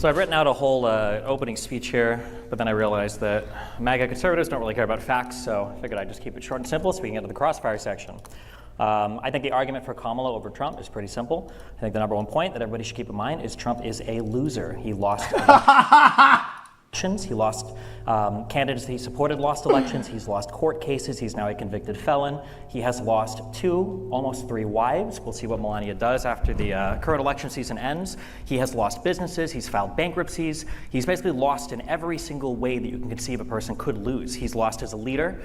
So I've written out a whole opening speech here, but then I realized that MAGA conservatives don't really care about facts, so I figured I'd just keep it short and simple so we can get to the crossfire section. I think the argument for Kamala over Trump is pretty simple. I think the number one point that everybody should keep in mind is Trump is a loser. He lost elections. He lost candidates that he supported lost elections. He's lost court cases. He's now a convicted felon. He has lost 2, almost 3 wives. We'll see what Melania does after the current election season ends. He has lost businesses. He's filed bankruptcies. He's basically lost in every single way that you can conceive a person could lose. He's lost as a leader.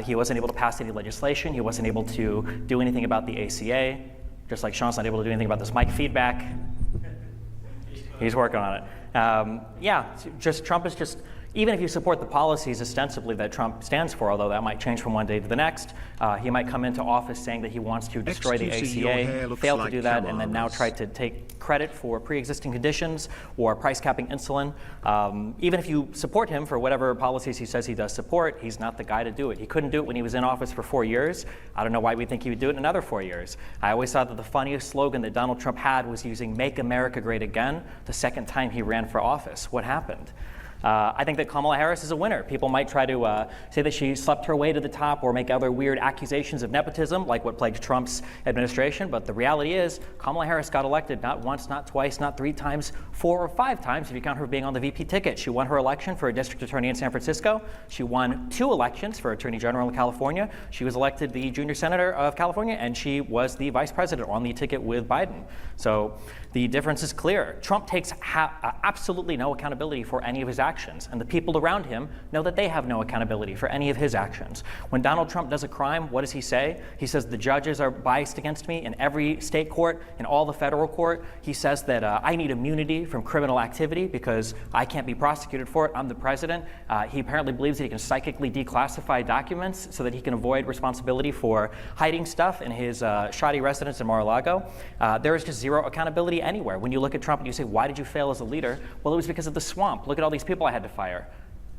He wasn't able to pass any legislation. He wasn't able to do anything about the ACA, just like Sean's not able to do anything about this mic feedback. He's working on it. Trump is just, even if you support the policies ostensibly that Trump stands for, although that might change from one day to the next, he might come into office saying that he wants to destroy the ACA, fail to do that, and then now try to take credit for pre-existing conditions or price capping insulin. Even if you support him for whatever policies he says he does support, he's not the guy to do it. He couldn't do it when he was in office for 4 years. I don't know why we think he would do it in another 4 years. I always thought that the funniest slogan that Donald Trump had was using "Make America Great Again" the second time he ran for office. What happened? I think that Kamala Harris is a winner. People might try to say that she slept her way to the top or make other weird accusations of nepotism, like what plagued Trump's administration. But the reality is, Kamala Harris got elected not once, not twice, not 3 times, 4 or 5 times if you count her being on the VP ticket. She won her election for a district attorney in San Francisco. She won 2 elections for attorney general in California. She was elected the junior senator of California, and she was the vice president on the ticket with Biden. So the difference is clear. Trump takes absolutely no accountability for any of his actions, and the people around him know that they have no accountability for any of his actions. When Donald Trump does a crime, what does he say? He says the judges are biased against me in every state court, in all the federal court. He says that I need immunity from criminal activity because I can't be prosecuted for it. I'm the president. He apparently believes that he can psychically declassify documents so that he can avoid responsibility for hiding stuff in his shoddy residence in Mar-a-Lago. There is just zero accountability anywhere. When you look at Trump and you say, why did you fail as a leader? Well, it was because of the swamp. Look at all these people I had to fire.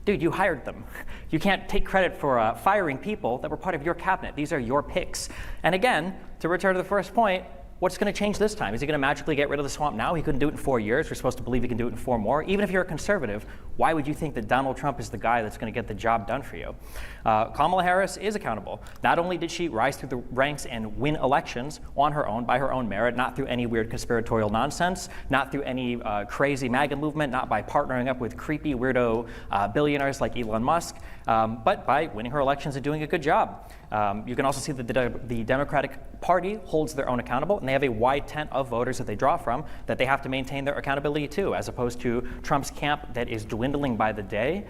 Dude, you hired them. You can't take credit for firing people that were part of your cabinet. These are your picks. And again, to return to the first point, what's going to change this time? Is he going to magically get rid of the swamp now? He couldn't do it in 4 years. We're supposed to believe he can do it in 4 more. Even if you're a conservative, why would you think that Donald Trump is the guy that's going to get the job done for you? Kamala Harris is accountable. Not only did she rise through the ranks and win elections on her own, by her own merit, not through any weird conspiratorial nonsense, not through any crazy MAGA movement, not by partnering up with creepy weirdo billionaires like Elon Musk, but by winning her elections and doing a good job. You can also see that the Democratic Party holds their own accountable, and they have a wide tent of voters that they draw from that they have to maintain their accountability to, as opposed to Trump's camp that is dwindling by the day,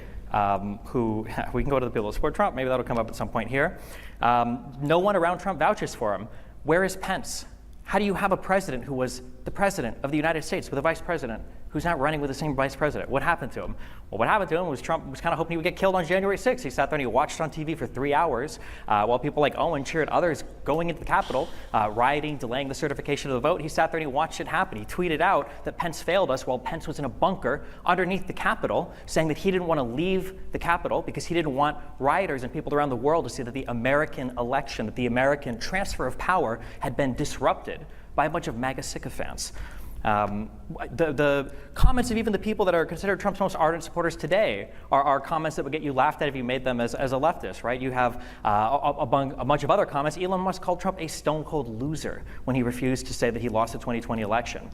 who, we can go to the people who support Trump, maybe that'll come up at some point here. No one around Trump vouches for him. Where is Pence? How do you have a president who was the president of the United States with a vice president who's not running with the same vice president? What happened to him? Well, what happened to him was Trump was kind of hoping he would get killed on January 6th. He sat there and he watched on TV for 3 hours while people like Owen cheered others going into the Capitol, rioting, delaying the certification of the vote. He sat there and he watched it happen. He tweeted out that Pence failed us while Pence was in a bunker underneath the Capitol, saying that he didn't want to leave the Capitol because he didn't want rioters and people around the world to see that the American election, that the American transfer of power had been disrupted by a bunch of MAGA sycophants. The comments of even the people that are considered Trump's most ardent supporters today are comments that would get you laughed at if you made them as a leftist, right? You have a bunch of other comments. Elon Musk called Trump a stone-cold loser when he refused to say that he lost the 2020 election.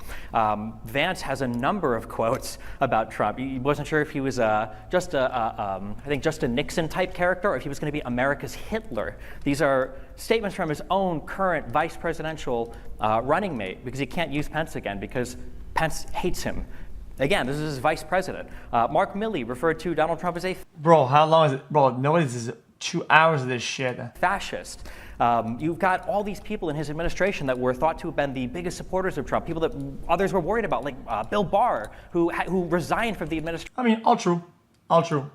Vance has a number of quotes about Trump. He wasn't sure if he was I think just a Nixon-type character or if he was going to be America's Hitler. These are statements from his own current vice presidential running mate, because he can't use Pence again because Pence hates him. Again, this is his vice president. Mark Milley referred to Donald Trump as a Bro, how long is it? Bro, nobody's is 2 hours of this shit. Fascist. You've got all these people in his administration that were thought to have been the biggest supporters of Trump, people that others were worried about, like Bill Barr, who resigned from the administration. I mean, all true. All true.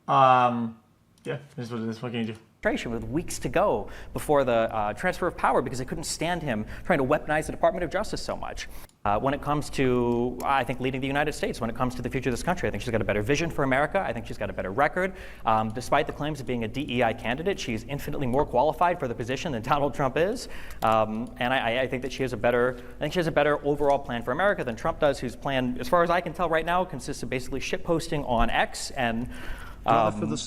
Yeah, this is what it is. What can you do? With weeks to go before the transfer of power because they couldn't stand him trying to weaponize the Department of Justice so much. When it comes to, I think, leading the United States, when it comes to the future of this country, I think she's got a better vision for America. I think she's got a better record. Despite the claims of being a DEI candidate, she's infinitely more qualified for the position than Donald Trump is. And I think that she has a better, overall plan for America than Trump does, whose plan, as far as I can tell right now, consists of basically shitposting on X and just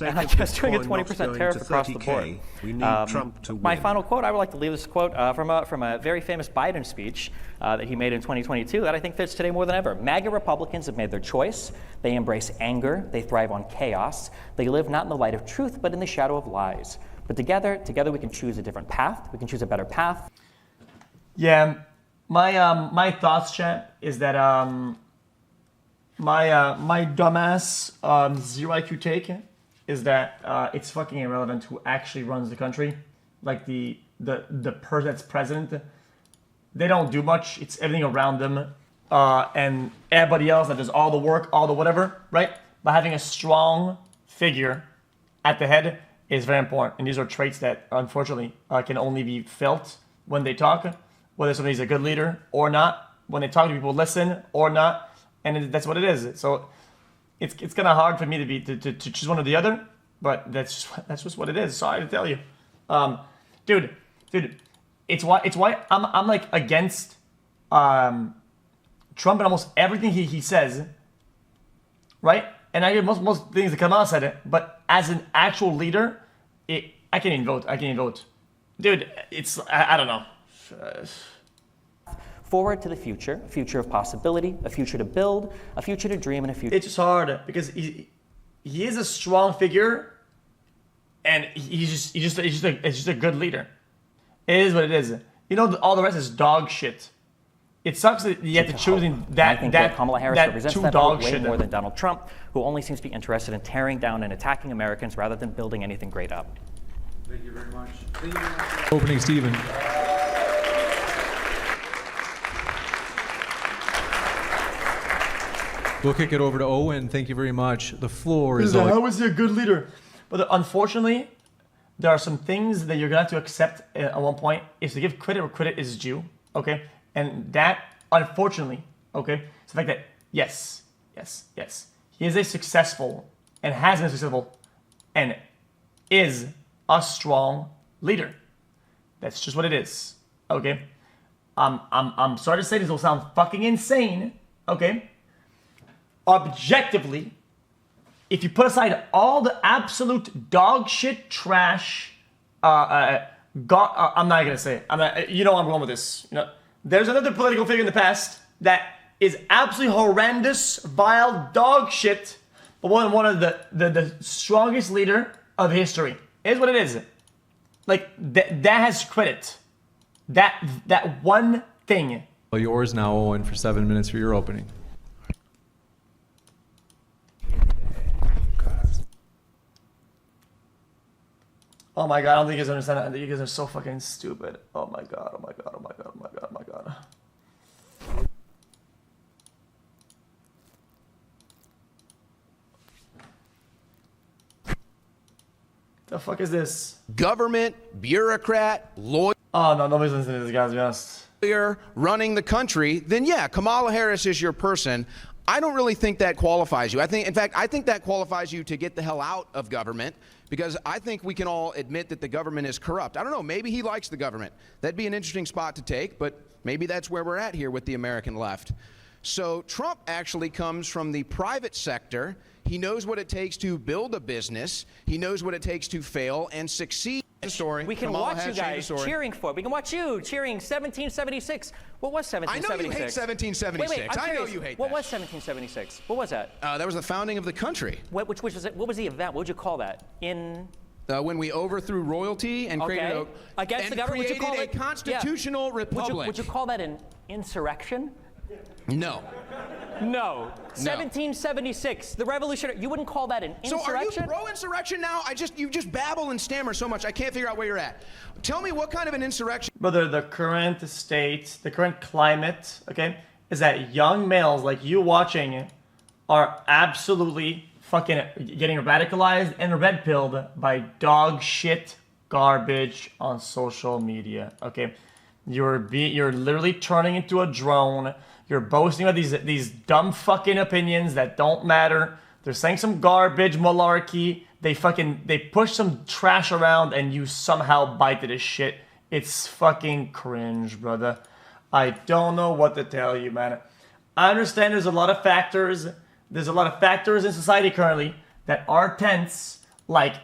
doing a 20% tariff across the board. We need Trump to win. My final quote, I would like to leave this quote from a very famous Biden speech that he made in 2022 that I think fits today more than ever. MAGA Republicans have made their choice. They embrace anger. They thrive on chaos. They live not in the light of truth, but in the shadow of lies. But together we can choose a different path. We can choose a better path. Yeah, my thoughts, chat, is that my dumbass zero IQ take is that it's fucking irrelevant who actually runs the country. Like the person that's president, they don't do much. It's everything around them, and everybody else that does all the work, all the whatever, right? But having a strong figure at the head is very important, and these are traits that unfortunately can only be felt when they talk, whether somebody's a good leader or not. When they talk to people, listen or not. And that's what it is. So it's kind of hard for me to choose one or the other, but that's just what it is. Sorry to tell you, dude. It's why I'm like against Trump and almost everything he says, right? And I get most things that come out said it, but as an actual leader, I can't even vote. Dude. I don't know. Forward to the future, a future of possibility, a future to build, a future to dream, and a future. It's just hard because he is a strong figure, and he's just a good leader. It is what it is. You know, all the rest is dog shit. It sucks that you have to choose that. I think that Kamala Harris represents that dog way shit more than Donald Trump, who only seems to be interested in tearing down and attacking Americans rather than building anything great up. Thank you very much. Thank you very much. Opening, Stephen. We'll kick it over to Owen. Thank you very much. The floor is all. How is he a good leader? But unfortunately, there are some things that you're gonna have to accept at one point. Is to give credit where credit is due. Okay, and that unfortunately, okay, it's the fact that yes, he is a successful and has been successful, and is a strong leader. That's just what it is. Okay, I'm sorry to say this will sound fucking insane. Okay. Objectively, if you put aside all the absolute dog shit trash, I'm not gonna say it. You know I'm going with this. You know, there's another political figure in the past that is absolutely horrendous, vile dog shit, but one of the strongest leader of history. It is what it is. Like that has credit. That one thing. Well, yours now, Owen, for 7 minutes for your opening. Oh my god, I don't think you guys understand that. You guys are so fucking stupid. Oh my god. The fuck is this? Government, bureaucrat, lawyer. Oh no, nobody's listening to this, guys, to be honest. Running the country, then yeah, Kamala Harris is your person. I don't really think that qualifies you. I think that qualifies you to get the hell out of government, because I think we can all admit that the government is corrupt. I don't know, maybe he likes the government. That'd be an interesting spot to take, but maybe that's where we're at here with the American left. So Trump actually comes from the private sector. He knows what it takes to build a business. He knows what it takes to fail and succeed. Story. We can watch you guys cheering for it. We can watch you cheering 1776. What was 1776? I know you hate 1776. Wait, I know you hate what that. was 1776? What was that? That was the founding of the country. Which was it? What was the event? What would you call that? When we overthrew royalty and created against the government, would you call a constitutional republic. Would you call that an insurrection? No. No. 1776, the revolutionary. You wouldn't call that an insurrection? So are you pro-insurrection now? You just babble and stammer so much I can't figure out where you're at. Tell me what kind of an insurrection. Brother, the current state, the current climate, okay, is that young males like you watching are absolutely fucking getting radicalized and red-pilled by dog shit garbage on social media, okay? You're literally turning into a drone. You're boasting about these dumb fucking opinions that don't matter. They're saying some garbage malarkey. They push some trash around and you somehow bite to this shit. It's fucking cringe, brother. I don't know what to tell you, man. I understand there's a lot of factors. There's a lot of factors in society currently that are tense, like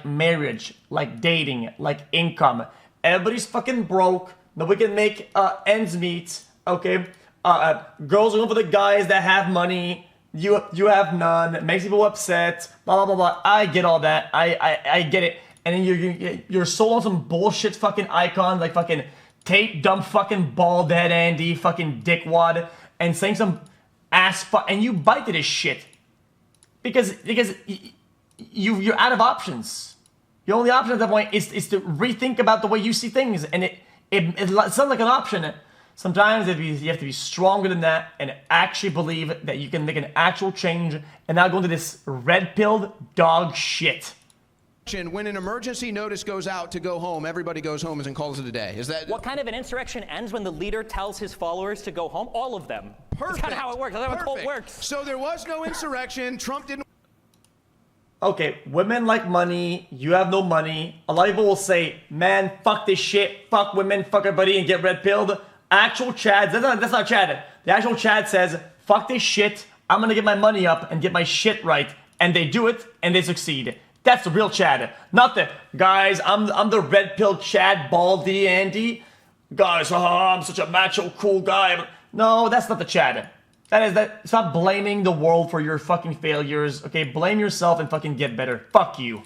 marriage, like dating, like income. Everybody's fucking broke. Nobody can make ends meet. Okay, girls are going for the guys that have money. You have none. It makes people upset. Blah blah blah blah. I get all that. I get it. And then you're sold on some bullshit fucking icons like fucking Tate, dumb fucking bald head Andy, fucking dickwad, and saying some ass and you bite to this shit because you're out of options. Your only option at that point is to rethink about the way you see things, and it sounds like an option. Sometimes you have to be stronger than that and actually believe that you can make an actual change and not go into this red-pilled dog shit. When an emergency notice goes out to go home, everybody goes home and calls it a day. Is that what kind of an insurrection ends when the leader tells his followers to go home? All of them. Perfect. That's kind of how it works. That's how a cult works. So there was no insurrection. Trump didn't. Okay, women like money. You have no money. A lot of people will say, "Man, fuck this shit. Fuck women. Fuck everybody," and get red pilled. Actual Chad. That's not Chad. The actual Chad says, "Fuck this shit. I'm gonna get my money up and get my shit right," and they do it and they succeed. That's the real Chad, not the guys. I'm the red pill Chad, baldy Andy. Guys, I'm such a macho, cool guy. No, that's not the Chad. Stop blaming the world for your fucking failures. Okay, blame yourself and fucking get better. Fuck you.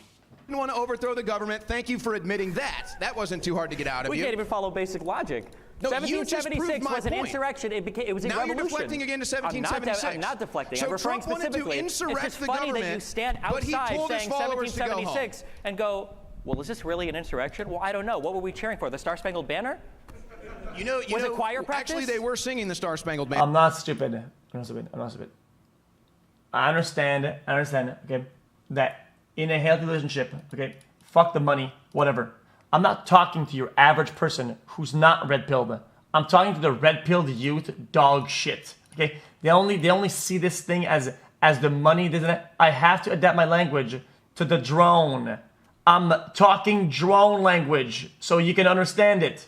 Didn't want to overthrow the government. Thank you for admitting that. That wasn't too hard to get out of you. We can't even follow basic logic. No, 1776 was an point. insurrection. It was a now revolution. You're deflecting again to 1776. I'm not deflecting. So I'm referring Trump wanted specifically. to insurrect it's just the funny government, that you stand but he outside told his saying followers to go home. 1776 and go, well, is this really an insurrection? Well, I don't know. What were we cheering for? The Star-Spangled Banner? Was it choir practice? Actually, they were singing the Star-Spangled Banner. I'm not stupid. I'm not stupid. I understand, okay, that in a healthy relationship, okay, fuck the money, whatever. I'm not talking to your average person who's not red-pilled. I'm talking to the red-pilled youth dog shit. Okay, they only see this thing as the money. I have to adapt my language to the drone. I'm talking drone language so you can understand it.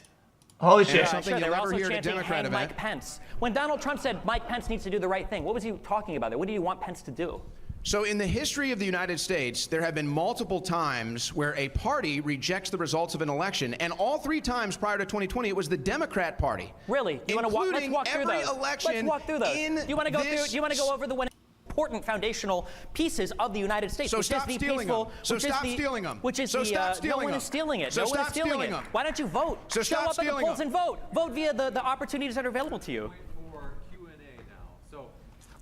Holy shit! Something Sure, you'll they were never also hear at a chanting, Democrat "Hang event. Mike Pence." When Donald Trump said Mike Pence needs to do the right thing, what was he talking about there? What do you want Pence to do? So in the history of the United States, there have been multiple times where a party rejects the results of an election, and all 3 times prior to 2020, it was the Democrat Party. Really? You want to walk? Let's walk through every those. election Let's walk through those. in You want to go this through? You want to go over the one important foundational pieces of the United States, So which stop is the stealing peaceful, them. So which is stop the, stealing them. which is So the stop stealing no one them. is stealing it. So no one is stop stealing stealing it. them. Why don't you vote? So Show stop up at the stealing polls them. and vote. Vote via the opportunities that are available to you. For Q&A now. So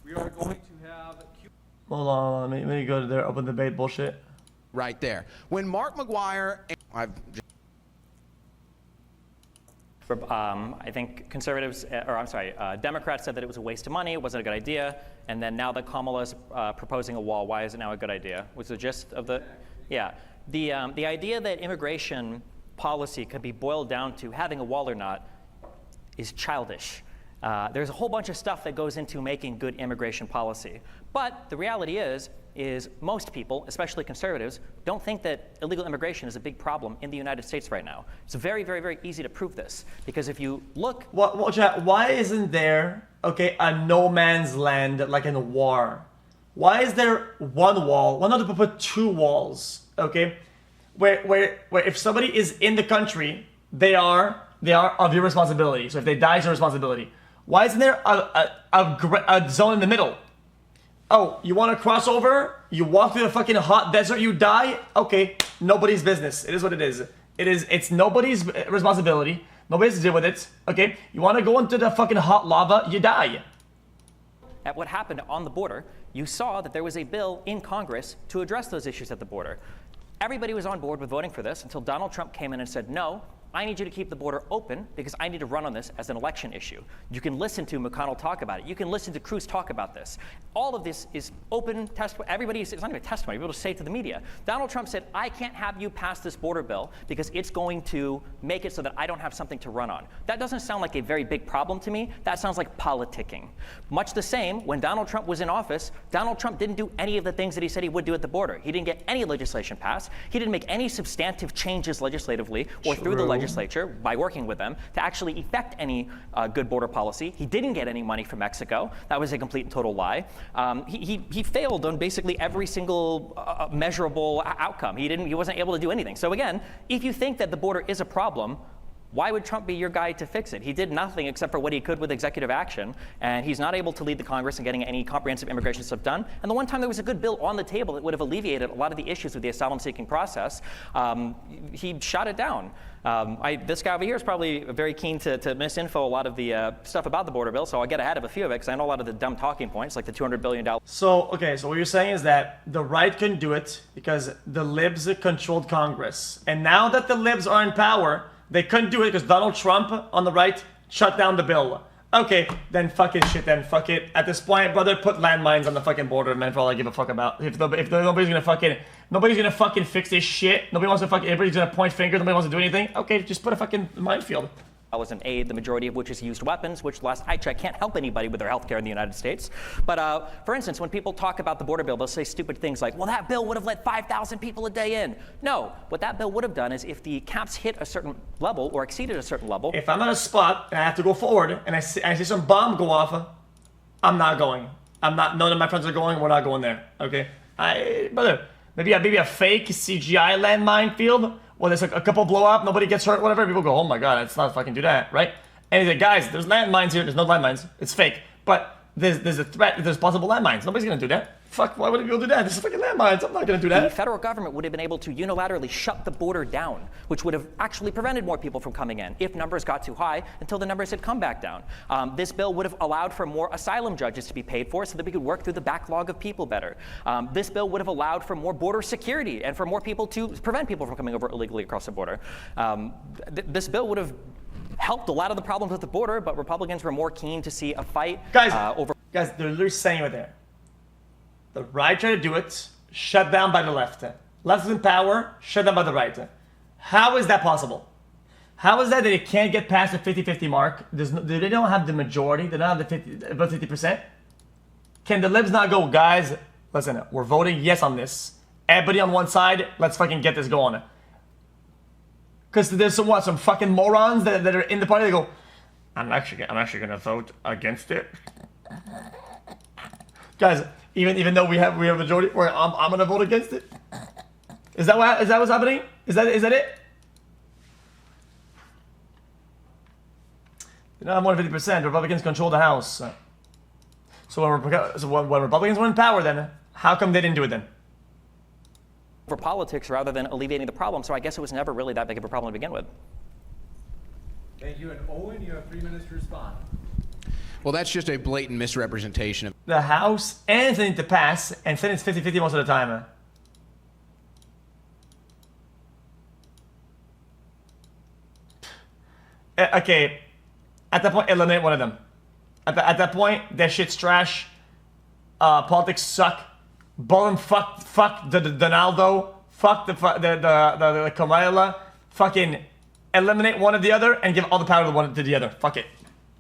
we are going to have Hold on, let me go to their open debate bullshit. Right there. When Mark McGuire, I think conservatives, Democrats said that it was a waste of money, it wasn't a good idea, and then now that Kamala's proposing a wall, why is it now a good idea? Was the gist of the, yeah. The idea that immigration policy could be boiled down to having a wall or not is childish. There's a whole bunch of stuff that goes into making good immigration policy. But the reality is most people, especially conservatives, don't think that illegal immigration is a big problem in the United States right now. It's very, very, very easy to prove this. Because if you look... Why isn't there, okay, a no man's land like in a war? Why is there one wall? Why not put 2 walls, okay? Where if somebody is in the country, they are of your responsibility. So if they die, it's your responsibility. Why isn't there a zone in the middle? Oh, you want to cross over? You walk through the fucking hot desert, you die? Okay, nobody's business. It is what it is. It's nobody's responsibility. Nobody has to deal with it. Okay, you want to go into the fucking hot lava, you die. At what happened on the border, you saw that there was a bill in Congress to address those issues at the border. Everybody was on board with voting for this until Donald Trump came in and said, no, I need you to keep the border open because I need to run on this as an election issue. You can listen to McConnell talk about it. You can listen to Cruz talk about this. All of this is open testimony. It's not even testimony. You're able to say it to the media. Donald Trump said, I can't have you pass this border bill because it's going to make it so that I don't have something to run on. That doesn't sound like a very big problem to me. That sounds like politicking. Much the same, when Donald Trump was in office, Donald Trump didn't do any of the things that he said he would do at the border. He didn't get any legislation passed. He didn't make any substantive changes legislatively or through the legislature by working with them to actually effect any good border policy. He didn't get any money from Mexico. That was a complete and total lie. He failed on basically every single measurable outcome. He wasn't able to do anything. So again, if you think that the border is a problem, why would Trump be your guy to fix it? He did nothing except for what he could with executive action, and he's not able to lead the Congress in getting any comprehensive immigration stuff done. And the one time there was a good bill on the table that would have alleviated a lot of the issues with the asylum-seeking process, he shot it down. This guy over here is probably very keen to misinfo a lot of the stuff about the border bill, so I'll get ahead of a few of it because I know a lot of the dumb talking points, like the $200 billion. So, okay, so what you're saying is that the right couldn't do it because the libs controlled Congress. And now that the libs are in power, they couldn't do it because Donald Trump on the right shut down the bill. Okay, then fuck it, shit, then fuck it. At this point, brother, put landmines on the fucking border, man, for all I give a fuck about. If nobody's gonna fucking fix this shit, nobody wants to fucking, everybody's gonna point fingers, nobody wants to do anything, okay, just put a fucking minefield. As an aid, the majority of which is used weapons, which last I checked can't help anybody with their health care in the United States. But for instance, when people talk about the border bill, they'll say stupid things like, well, that bill would have let 5,000 people a day in. No, what that bill would have done is if the caps hit a certain level or exceeded a certain level. If I'm at a spot and I have to go forward and I see some bomb go off, I'm not going. None of my friends are going, we're not going there, okay? Brother, maybe a fake CGI landmine field. Well, there's a couple blow up, nobody gets hurt, whatever. People go, oh my god, let's not fucking do that, right? And he's like, guys, there's landmines here. There's no landmines. It's fake. But there's a threat. There's possible landmines. Nobody's gonna do that. Fuck, why would people do that? There's fucking landmines. I'm not gonna do that. The federal government would have been able to unilaterally shut the border down, which would have actually prevented more people from coming in if numbers got too high until the numbers had come back down. This bill would have allowed for more asylum judges to be paid for so that we could work through the backlog of people better. This bill would have allowed for more border security and for more people to prevent people from coming over illegally across the border. This bill would have helped a lot of the problems with the border, but Republicans were more keen to see a fight over. Guys, they're literally saying right there. The right tried to do it, shut down by the left. Left is in power, shut down by the right. How is that possible? How is that they can't get past the 50-50 mark? They don't have the majority. They don't have the above 50%. Can the libs not go, guys, listen, we're voting yes on this. Everybody on one side, let's fucking get this going. Because there's some fucking morons that are in the party that go, I'm actually gonna vote against it. Guys, even though we have a majority, I'm gonna vote against it. Is that what's happening? Is that it? You know, more than 50%. Republicans control the House. So when Republicans were in power, then how come they didn't do it then? For politics rather than alleviating the problem. So I guess it was never really that big of a problem to begin with. Thank you. And Owen, you have 3 minutes to respond. Well, that's just a blatant misrepresentation of The House and Senate to pass, and Senate's 50-50 most of the time. Okay, at that point, eliminate one of them. At that point, that shit's trash. Politics suck. Bolin, fuck the Donaldo. Fuck the Kamala. Fucking eliminate one or the other and give all the power to one to the other. Fuck it.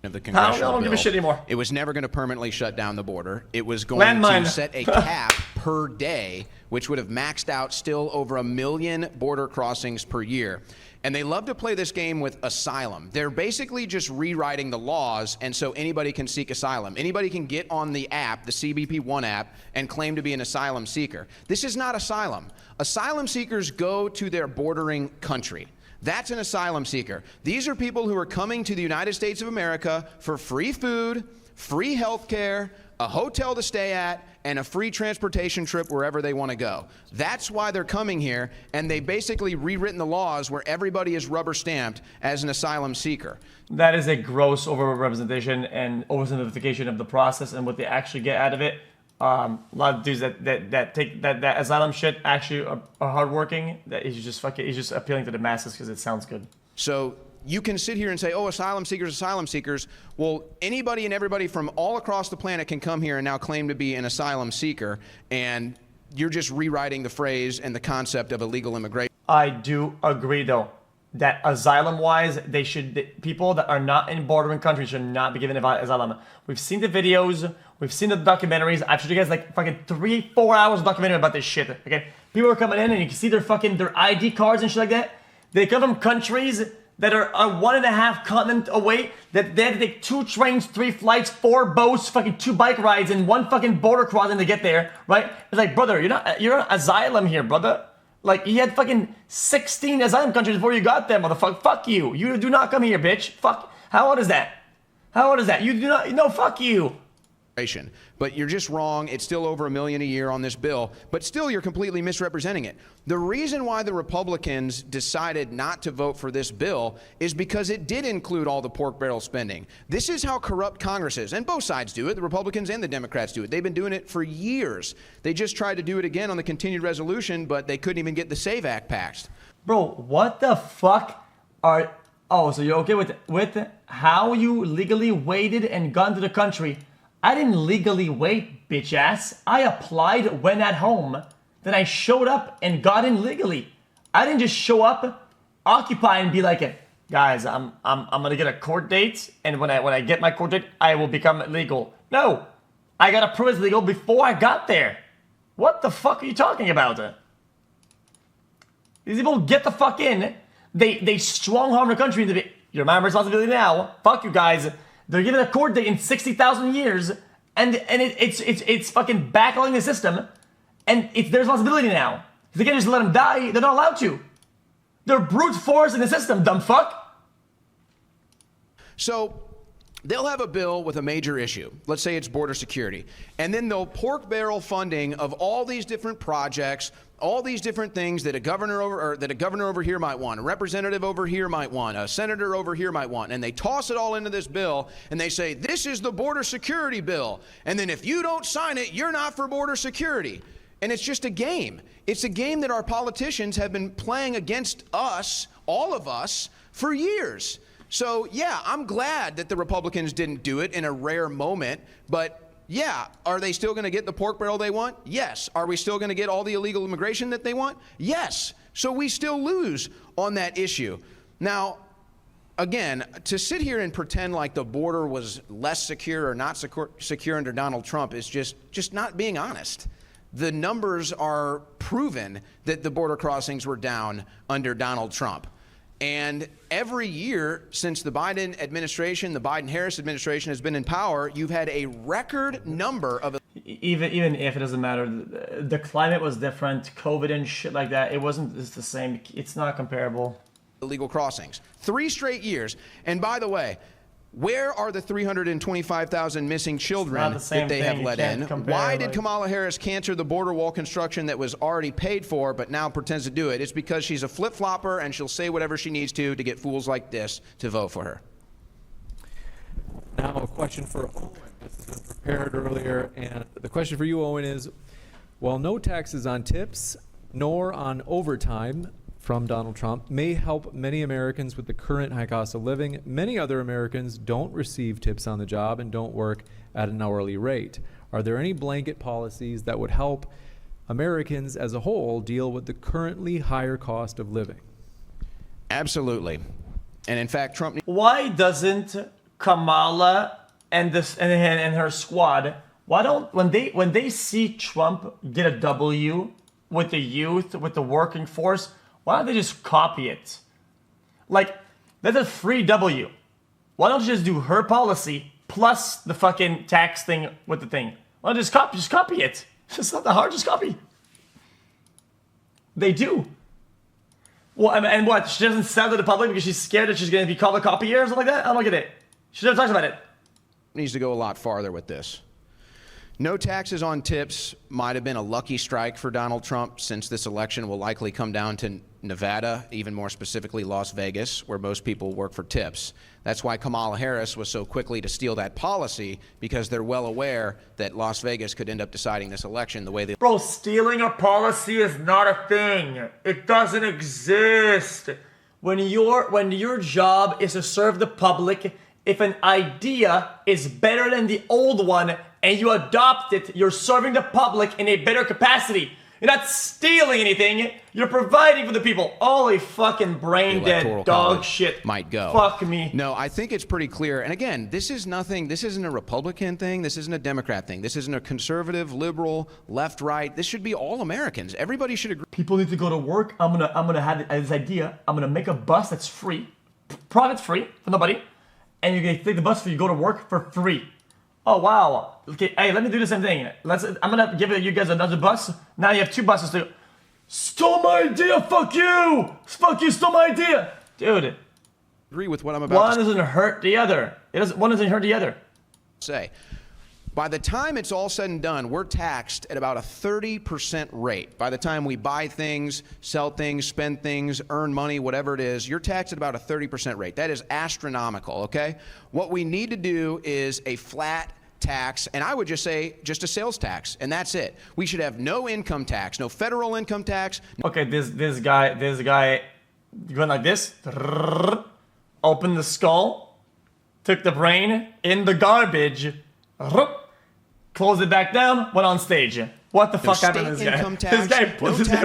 of the congressional I don't give a shit anymore. It was never going to permanently shut down the border. It was going to set a cap per day, which would have maxed out still over 1 million border crossings per year. And they love to play this game with asylum. They're basically just rewriting the laws, and so anybody can seek asylum. Anybody can get on the app, the CBP One app, and claim to be an asylum seeker. This is not asylum. Asylum seekers go to their bordering country. That's an asylum seeker. These are people who are coming to the United States of America for free food, free health care, a hotel to stay at, and a free transportation trip wherever they want to go. That's why they're coming here, and they basically rewritten the laws where everybody is rubber stamped as an asylum seeker. That is a gross overrepresentation and oversimplification of the process and what they actually get out of it. A lot of dudes that take asylum shit actually are hardworking. That is just appealing to the masses because it sounds good. So you can sit here and say, oh, asylum seekers, asylum seekers. Well, anybody and everybody from all across the planet can come here and now claim to be an asylum seeker, and you're just rewriting the phrase and the concept of illegal immigration. I do agree, though, that asylum-wise, people that are not in bordering countries should not be given asylum. We've seen the videos, we've seen the documentaries. I've showed you guys like fucking 3-4 hours of documentary about this shit. Okay, people are coming in and you can see their ID cards and shit like that. They come from countries that are 1.5 continent away. That they have to take 2 trains, 3 flights, 4 boats, fucking 2 bike rides, and 1 fucking border crossing to get there. Right? It's like, brother, you're on asylum here, brother. Like, you had fucking 16 asylum countries before you got there, motherfucker. Fuck you. You do not come here, bitch. Fuck. How old is that? How old is that? You do not. No, fuck you. But you're just wrong. It's still over $1 million a year on this bill, but still you're completely misrepresenting it. The reason why the Republicans decided not to vote for this bill is because it did include all the pork barrel spending. This is how corrupt Congress is, and both sides do it. The Republicans and the Democrats do it. They've been doing it for years. They just tried to do it again on the continued resolution, but they couldn't even get the SAVE Act passed. Bro, what the fuck are... Oh, so you're okay with how you legally waited and got into the country? I didn't legally wait, bitch ass. I applied when at home. Then I showed up and got in legally. I didn't just show up, occupy, and be like, guys, I'm gonna get a court date, and when I get my court date, I will become legal. No, I got approved as legal before I got there. What the fuck are you talking about? These people get the fuck in. They strong harm the country. You're my responsibility now. Fuck you guys. They're giving a court date in 60,000 years, and it's fucking backlogging the system, and it's their responsibility now. If they can't just let them die, they're not allowed to. They're brute force in the system, dumb fuck. So they'll have a bill with a major issue. Let's say it's border security. And then they'll pork barrel funding of all these different projects, all these different things that a governor over here might want, a representative over here might want, a senator over here might want, and they toss it all into this bill and they say, this is the border security bill. And then if you don't sign it, you're not for border security. And it's just a game. It's a game that our politicians have been playing against us, all of us, for years. So yeah, I'm glad that the Republicans didn't do it in a rare moment, but yeah, are they still going to get the pork barrel they want? Yes. Are we still going to get all the illegal immigration that they want? Yes. So we still lose on that issue. Now, again, to sit here and pretend like the border was less secure or not secure under Donald Trump is just not being honest. The numbers are proven that the border crossings were down under Donald Trump. And every year since the Biden administration, the Biden-Harris administration has been in power, you've had a record number of... Even if it doesn't matter, the climate was different, COVID and shit like that, it wasn't just the same. It's not comparable. Illegal crossings. 3 straight years. And by the way, where are the 325,000 missing children that they have let in? Why did Kamala Harris cancel the border wall construction that was already paid for but now pretends to do it? It's because she's a flip-flopper and she'll say whatever she needs to get fools like this to vote for her. Now a question for Owen. This has been prepared earlier, and the question for you, Owen, is, while no taxes on tips nor on overtime from Donald Trump may help many Americans with the current high cost of living, many other Americans don't receive tips on the job and don't work at an hourly rate. Are there any blanket policies that would help Americans as a whole deal with the currently higher cost of living? Absolutely. And in fact, Trump... Why doesn't Kamala and her squad, why don't, when they see Trump get a W with the youth, with the working force, why don't they just copy it? Like, that's a free W. Why don't you just do her policy plus the fucking tax thing with the thing? Why don't you just copy it? It's not that hard, just copy. They do. Well, and what? She doesn't sell to the public because she's scared that she's going to be called a copier or something like that? I don't get it. She never talks about it. Needs to go a lot farther with this. No taxes on tips might have been a lucky strike for Donald Trump, since this election will likely come down to Nevada, even more specifically Las Vegas, where most people work for tips. That's why Kamala Harris was so quickly to steal that policy, because they're well aware that Las Vegas could end up deciding this election the way they... Bro, stealing a policy is not a thing. It doesn't exist. when your job is to serve the public, if an idea is better than the old one and you adopt it, you're serving the public in a better capacity. You're not stealing anything. You're providing for the people. Holy fucking brain dead dog shit. Might go. Fuck me. No, I think it's pretty clear. And again, this is nothing. This isn't a Republican thing. This isn't a Democrat thing. This isn't a conservative, liberal, left, right. This should be all Americans. Everybody should agree. People need to go to work. I'm gonna have this idea. I'm gonna make a bus that's free, private free for nobody, and you can take the bus for you go to work for free. Oh wow. Okay, hey, let me do the same thing. I'm gonna give you guys another bus. Now you have 2 buses to stole my idea, fuck you! Fuck you, stole my idea! Dude. Agree with what I'm about One to doesn't hurt the other. One doesn't hurt the other. say. By the time it's all said and done, we're taxed at about a 30% rate. By the time we buy things, sell things, spend things, earn money, whatever it is, you're taxed at about a 30% rate. That is astronomical, okay? What we need to do is a flat tax, and I would just say just a sales tax, and that's it. We should have no income tax, no federal income tax. Okay, this guy going like this. Open the skull, took the brain in the garbage, closed it back down, went on stage. What the fuck happened to this guy? This guy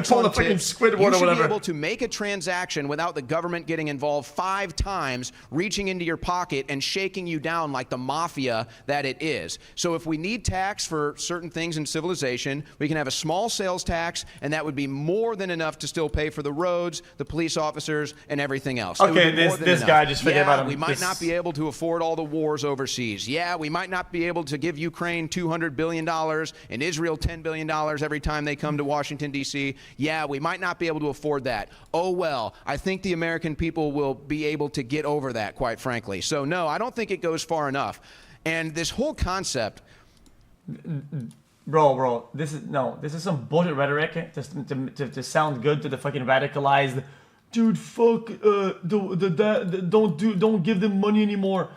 pulled the fucking Squidward or whatever. You should be able to make a transaction without the government getting involved 5 times, reaching into your pocket and shaking you down like the mafia that it is. So if we need tax for certain things in civilization, we can have a small sales tax, and that would be more than enough to still pay for the roads, the police officers, and everything else. Okay, this guy, just forget about him. We might not be able to afford all the wars overseas. Yeah, we might not be able to give Ukraine $200 billion and Israel $10 billion every time they come to Washington, D.C. Yeah, we might not be able to afford that. Oh, well, I think the American people will be able to get over that, quite frankly. So, no, I don't think it goes far enough. And this whole concept... Bro, this is some bullshit rhetoric to sound good to the fucking radicalized dude. Fuck, don't give them money anymore.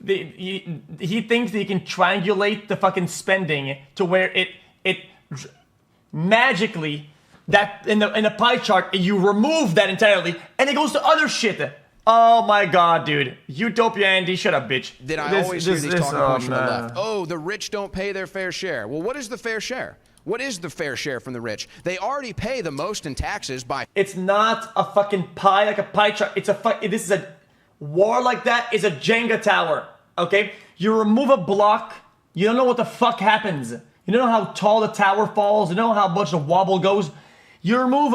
He thinks that he can triangulate the fucking spending to where it magically that in the pie chart you remove that entirely and it goes to other shit. Oh my god, dude. Utopia Andy, shut up, bitch. Did I always hear these talking points from the left? Oh, the rich don't pay their fair share. Well, what is the fair share? What is the fair share from the rich? They already pay the most in taxes by... It's not a fucking pie like a pie chart. It's this is a war like that is a Jenga tower. Okay? You remove a block, you don't know what the fuck happens. You don't know how tall the tower falls. You don't know how much the wobble goes. You remove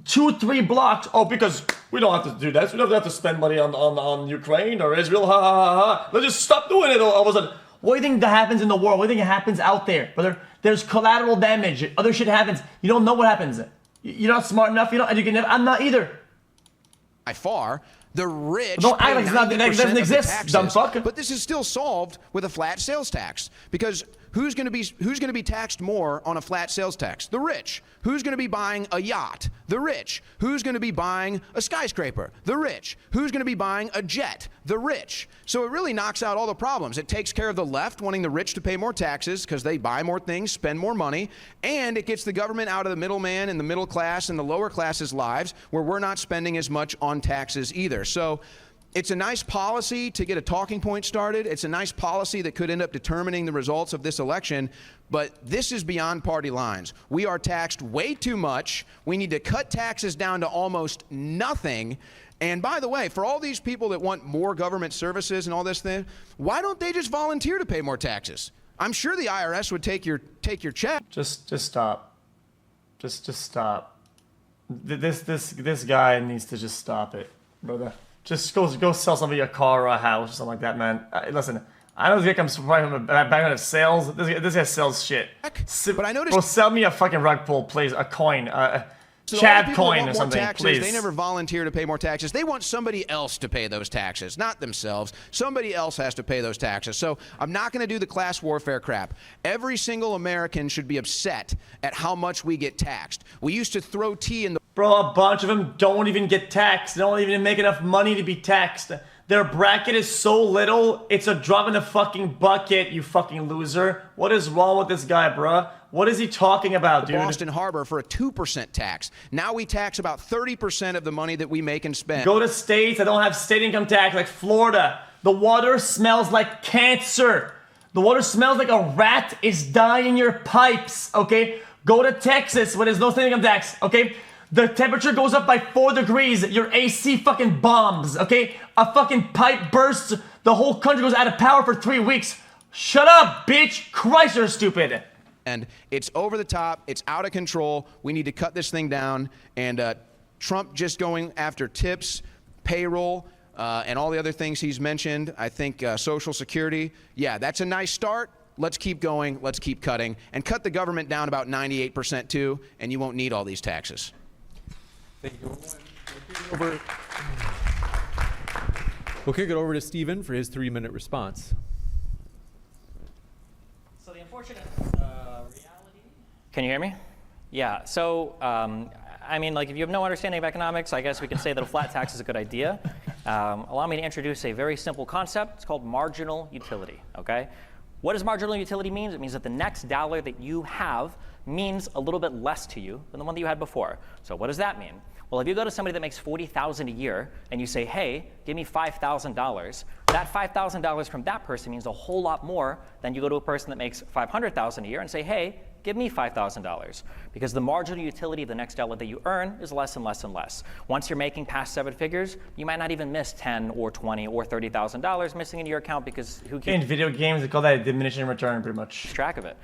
2-3 blocks. Oh, because we don't have to do that. We don't have to spend money on Ukraine or Israel. Ha ha ha ha. Let's just stop doing it all of a sudden. What do you think that happens in the world? What do you think happens out there? Brother, there's collateral damage. Other shit happens. You don't know what happens. You're not smart enough. You're not educated enough. I'm not either. By far, the rich don't act like it doesn't exist, dumb fuck. But this is still solved with a flat sales tax, because who's going to be taxed more on a flat sales tax? The rich. Who's going to be buying a yacht? The rich. Who's going to be buying a skyscraper? The rich. Who's going to be buying a jet? The rich. So it really knocks out all the problems. It takes care of the left wanting the rich to pay more taxes because they buy more things, spend more money, and it gets the government out of the middleman and the middle class and the lower classes' lives where we're not spending as much on taxes either. So it's a nice policy to get a talking point started. It's a nice policy that could end up determining the results of this election, but this is beyond party lines. We are taxed way too much. We need to cut taxes down to almost nothing. And by the way, for all these people that want more government services and all this thing, why don't they just volunteer to pay more taxes? I'm sure the IRS would take your check. Just stop. Just stop. This guy needs to just stop it, brother. Just go sell somebody a car or a house or something like that, man. Listen, I don't think I'm surprised from a background of sales. This guy sells shit. But I noticed. Well, sell me a fucking rug pull, please. A coin, So Chad coin or something, taxes, please. They never volunteer to pay more taxes. They want somebody else to pay those taxes, not themselves. Somebody else has to pay those taxes. So I'm not going to do the class warfare crap. Every single American should be upset at how much we get taxed. We used to throw tea in the... Bro, a bunch of them don't even get taxed. They don't even make enough money to be taxed. Their bracket is so little, it's a drop in the fucking bucket, you fucking loser. What is wrong with this guy, bruh? What is he talking about, dude? Boston Harbor for a 2% tax. Now we tax about 30% of the money that we make and spend. Go to states that don't have state income tax, like Florida. The water smells like cancer. The water smells like a rat is dying in your pipes, okay? Go to Texas where there's no state income tax, okay? The temperature goes up by 4 degrees. Your AC fucking bombs, okay? A fucking pipe bursts. The whole country goes out of power for 3 weeks. Shut up, bitch. Christ, you're stupid. And it's over the top. It's out of control. We need to cut this thing down. And Trump just going after tips, payroll, and all the other things he's mentioned. I think Social Security. Yeah, that's a nice start. Let's keep going. Let's keep cutting. And cut the government down about 98% too, and you won't need all these taxes. Thank you. We'll kick it over to Stephen for his 3-minute response. So the unfortunate reality. Can you hear me? Yeah. So I mean, like, if you have no understanding of economics, I guess we can say that a flat tax is a good idea. Allow me to introduce a very simple concept. It's called marginal utility. Okay. What does marginal utility mean? It means that the next dollar that you have means a little bit less to you than the one that you had before. So what does that mean? Well, if you go to somebody that makes $40,000 a year and you say, hey, give me $5,000, that $5,000 from that person means a whole lot more than you go to a person that makes $500,000 a year and say, hey, give me $5,000, because the marginal utility of the next dollar that you earn is less and less and less. Once you're making past 7 figures, you might not even miss $10 or $20 or $30,000 missing in your account, because who keeps In video games, they call that a diminishing return, pretty much. track of it?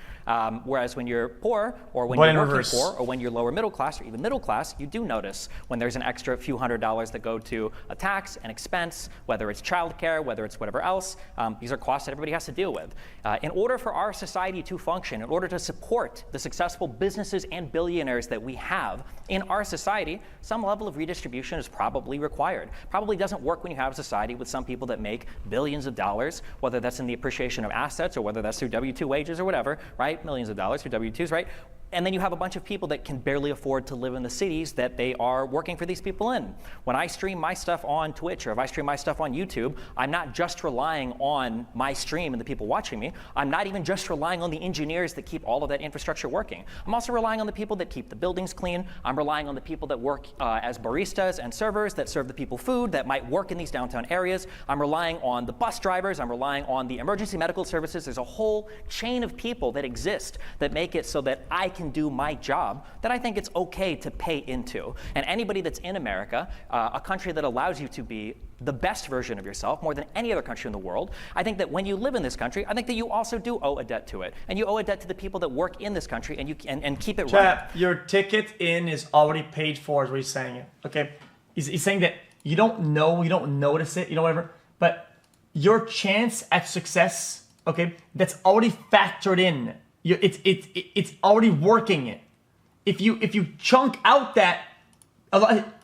Whereas when you're poor, or when But you're in working reverse. poor, or when you're lower middle class, or even middle class, you do notice when there's an extra few $100s that go to a tax, an expense, whether it's childcare, whether it's whatever else. These are costs that everybody has to deal with. In order for our society to function, in order to support the successful businesses and billionaires that we have in our society, some level of redistribution is probably required. Probably doesn't work when you have a society with some people that make billions of dollars, whether that's in the appreciation of assets or whether that's through W-2 wages or whatever, right? Millions of dollars through W-2s, right? And then you have a bunch of people that can barely afford to live in the cities that they are working for these people in. When I stream my stuff on Twitch, or if I stream my stuff on YouTube, I'm not just relying on my stream and the people watching me. I'm not even just relying on the engineers that keep all of that infrastructure working. I'm also relying on the people that keep the buildings clean. I'm relying on the people that work as baristas and servers that serve the people food, that might work in these downtown areas. I'm relying on the bus drivers. I'm relying on the emergency medical services. There's a whole chain of people that exist that make it so that I can do my job that I think it's okay to pay into. And anybody that's in America, a country that allows you to be the best version of yourself more than any other country in the world, I think that when you live in this country, I think that you also do owe a debt to it. And you owe a debt to the people that work in this country, and you and keep it running. Chat, your ticket in is already paid for, is what he's saying. Okay? He's saying that you don't know, you don't notice it, you know, whatever, but your chance at success, okay, that's already factored in. It's already working. If you chunk out that,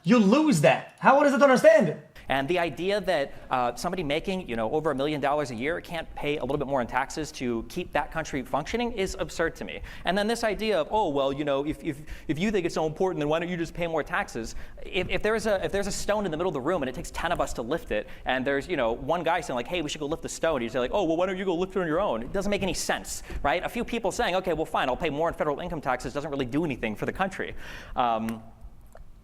you lose that. How is it to understand? And the idea that somebody making, over $1 million a year can't pay a little bit more in taxes to keep that country functioning is absurd to me. And then this idea of, oh, well, if you think it's so important, then why don't you just pay more taxes? If there's a stone in the middle of the room and it takes 10 of us to lift it, and there's, one guy saying like, hey, we should go lift the stone, you say like, oh, well, why don't you go lift it on your own? It doesn't make any sense, right? A few people saying, okay, well, fine, I'll pay more in federal income taxes doesn't really do anything for the country.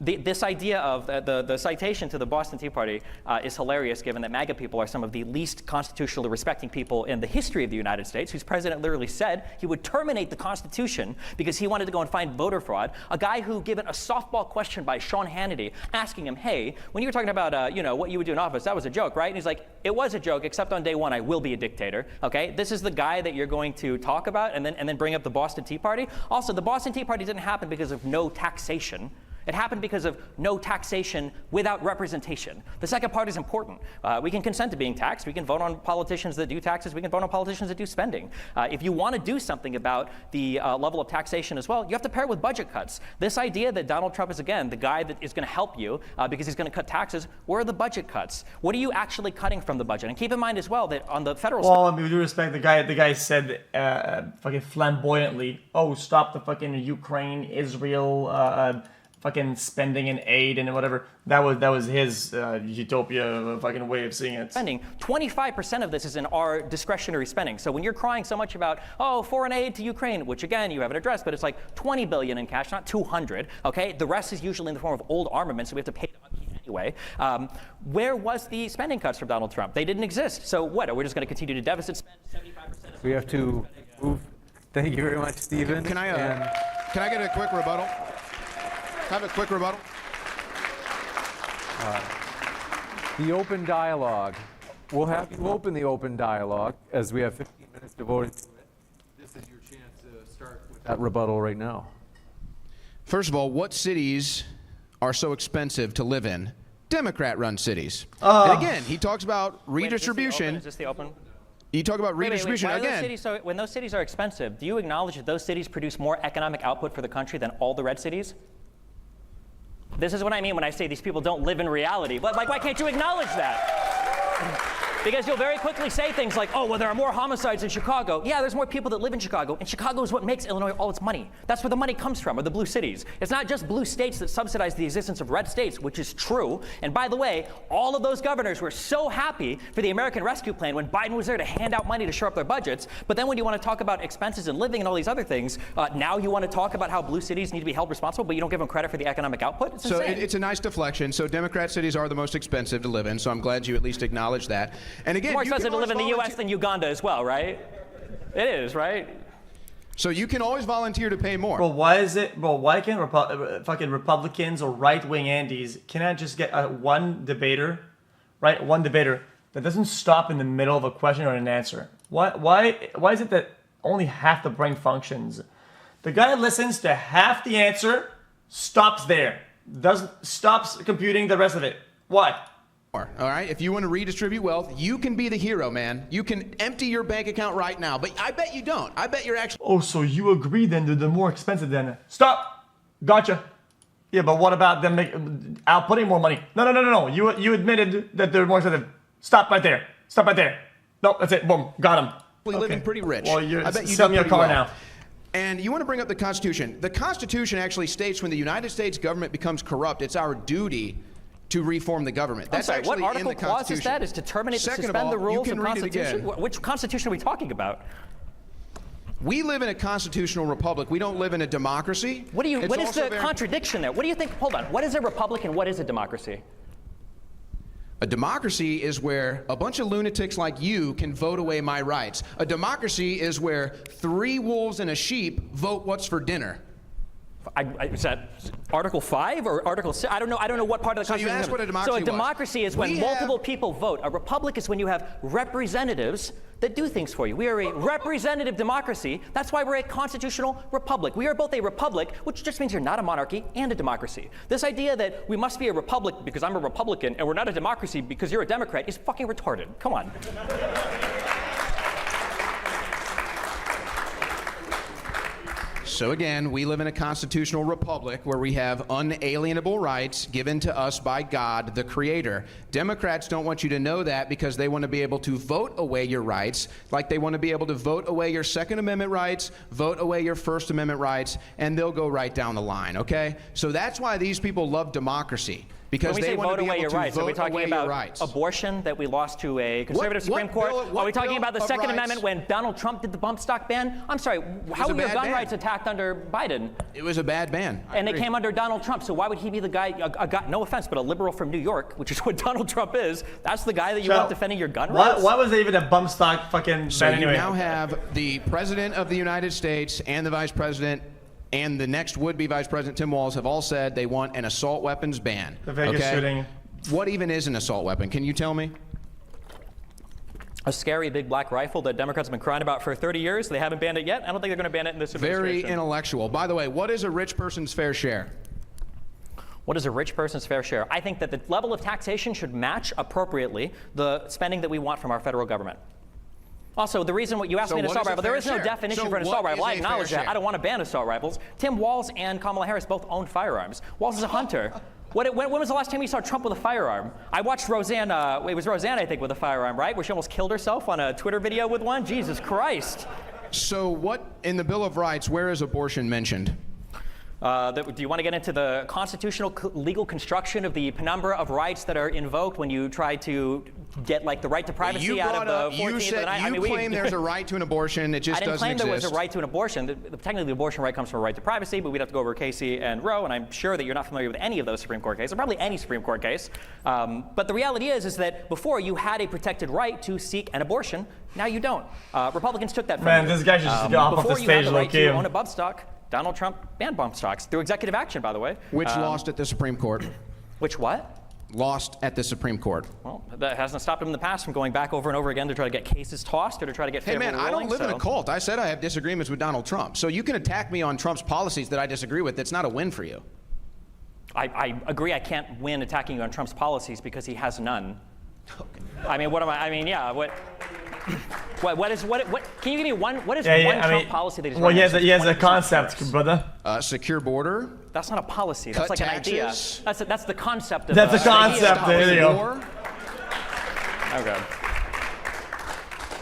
This idea of the citation to the Boston Tea Party is hilarious, given that MAGA people are some of the least constitutionally respecting people in the history of the United States, whose president literally said he would terminate the Constitution because he wanted to go and find voter fraud. A guy who, given a softball question by Sean Hannity, asking him, hey, when you were talking about what you would do in office, that was a joke, right? And he's like, it was a joke, except on day one, I will be a dictator. Okay, this is the guy that you're going to talk about and then bring up the Boston Tea Party. Also, the Boston Tea Party didn't happen because of no taxation. It happened because of no taxation without representation. The second part is important. We can consent to being taxed. We can vote on politicians that do taxes. We can vote on politicians that do spending. If you want to do something about the level of taxation as well, you have to pair it with budget cuts. This idea that Donald Trump is, again, the guy that is going to help you because he's going to cut taxes, where are the budget cuts? What are you actually cutting from the budget? And keep in mind as well that on the federal Well, I mean, with due respect, the guy said fucking flamboyantly, oh, stop the fucking Ukraine, Israel, fucking spending and aid and whatever. That was his utopia fucking way of seeing it. Spending. 25% of this is in our discretionary spending. So when you're crying so much about, oh, foreign aid to Ukraine, which again, you haven't addressed, but it's like 20 billion in cash, not 200, okay? The rest is usually in the form of old armaments, so we have to pay the upkeep anyway. Where was the spending cuts from Donald Trump? They didn't exist. So what, are we just gonna continue to deficit spend 75%? We have to move. Thank you very much, Stephen. Can I get a quick rebuttal? Have a quick rebuttal. The open dialogue. We'll have you open the open dialogue as we have 15 minutes devoted to it. This is your chance to start with that rebuttal right now. First of all, what cities are so expensive to live in? Democrat-run cities. Oh. And again, he talks about redistribution. Is this the open? You talk about redistribution Why are those again. cities when those cities are expensive, do you acknowledge that those cities produce more economic output for the country than all the red cities? This is what I mean when I say these people don't live in reality. But like, why can't you acknowledge that? Because you'll very quickly say things like, oh, well, there are more homicides in Chicago. Yeah, there's more people that live in Chicago, and Chicago is what makes Illinois all its money. That's where the money comes from, or the blue cities. It's not just blue states that subsidize the existence of red states, which is true. And by the way, all of those governors were so happy for the American Rescue Plan when Biden was there to hand out money to shore up their budgets. But then when you want to talk about expenses and living and all these other things, now you want to talk about how blue cities need to be held responsible, but you don't give them credit for the economic output? It's So insane. it's a nice deflection. So Democrat cities are the most expensive to live in, so I'm glad you at least acknowledge that. And again, more you can expensive to live in the always U.S. than Uganda as well, right? It is, right? So you can always volunteer to pay more. Bro, why can fucking Republicans or right-wing Andes cannot just get one debater, right? One debater that doesn't stop in the middle of a question or an answer. Why is it that only half the brain functions? The guy that listens to half the answer stops there, stops computing the rest of it. Why? All right, if you want to redistribute wealth, you can be the hero, man. You can empty your bank account right now, but I bet you don't. I bet you're actually... Oh, so you agree then that the more expensive then? Stop! Gotcha. Yeah, but what about them outputting more money? No. You admitted that they're more expensive. Stop right there. Stop right there. No, that's it. Boom. Got him. living pretty rich. Well, I bet you sell do me a pretty car well. now. And you want to bring up the Constitution. The Constitution actually states when the United States government becomes corrupt, it's our duty to reform the government. That's I'm sorry, actually what in the article clause is Constitution. that? Is to terminate, Second of suspend all, the rules you of can read it Constitution? again. Which Constitution are we talking about? We live in a constitutional republic. We don't live in a democracy. What is also the very- contradiction there? What do you think? Hold on. What is a republic and what is a democracy? A democracy is where a bunch of lunatics like you can vote away my rights. A democracy is where 3 wolves and a sheep vote what's for dinner. Is that Article 5 or Article 6? I don't know what part of the So you Constitution. asked what a democracy So a was. democracy is when We multiple have- people vote. A republic is when you have representatives that do things for you. We are a representative democracy. That's why we're a constitutional republic. We are both a republic, which just means you're not a monarchy, and a democracy. This idea that we must be a republic because I'm a Republican and we're not a democracy because you're a Democrat is fucking retarded. Come on. So again, we live in a constitutional republic where we have unalienable rights given to us by God, the Creator. Democrats don't want you to know that because they want to be able to vote away your rights, like they want to be able to vote away your Second Amendment rights, vote away your First Amendment rights, and they'll go right down the line, okay? So that's why these people love democracy. Because When we they say want vote to be away able your to rights, are we vote talking away your about rights. abortion that we lost to a conservative What Supreme Court? bill- Are we talking bill about the of Second rights? Amendment when Donald Trump did the bump stock ban? I'm sorry, how a were your bad gun ban. rights attacked under Biden? It was a bad ban. I And they agree. came under Donald Trump, so why would he be the guy, a guy, no offense, but a liberal from New York, which is what Donald Trump is, that's the guy that you want defending your gun rights? Why was there even a bump stock fucking So ban you anyway? now have the President of the United States and the Vice President and the next would-be Vice President Tim Walz have all said they want an assault weapons ban. The Vegas okay? shooting. What even is an assault weapon? Can you tell me? A scary big black rifle that Democrats have been crying about for 30 years. They haven't banned it yet. I don't think they're going to ban it in this Very administration. intellectual. By the way, what is a rich person's fair share? What is a rich person's fair share? I think that the level of taxation should match appropriately the spending that we want from our federal government. Also, the reason what you asked So me an what assault is a rifle, there fair is no share? definition So for an assault what rifle. is I a acknowledge fair that. share? I don't want to ban assault rifles. Tim Walz and Kamala Harris both own firearms. Walz is a hunter. When was the last time you saw Trump with a firearm? I watched Roseanne, it was Roseanne, I think, with a firearm, right? Where she almost killed herself on a Twitter video with one? Jesus Christ. So what in the Bill of Rights, where is abortion mentioned? Do you want to get into the constitutional legal construction of the penumbra of rights that are invoked when you try to get like the right to privacy out of the 14th you said, of the night? You claim there's a right to an abortion. It just doesn't exist. I didn't claim there was a right to an abortion. Technically, the abortion right comes from a right to privacy, but we'd have to go over Casey and Roe, and I'm sure that you're not familiar with any of those Supreme Court cases, or probably any Supreme Court case. But the reality is that before you had a protected right to seek an abortion. Now you don't. Republicans took that from you. Man, this guy should just get off the stage. Before you had the right to own a bump stock, Donald Trump banned bump stocks through executive action, by the way. Which lost at the Supreme Court. Which what? Lost at the Supreme Court. Well, that hasn't stopped him in the past from going back over and over again to try to get cases tossed or to try to get favorable Hey man, I don't live in a so. cult. I said I have disagreements with Donald Trump. So you can attack me on Trump's policies that I disagree with. That's not a win for you. I agree I can't win attacking you on Trump's policies because he has none. I mean, what am I mean, yeah, what can you give me one, what is one Trump policy that he's well, running? he has a concept, brother. Secure border. That's not a policy. That's Cut like taxes. an idea. That's the concept of That's a concept. There you go. Okay.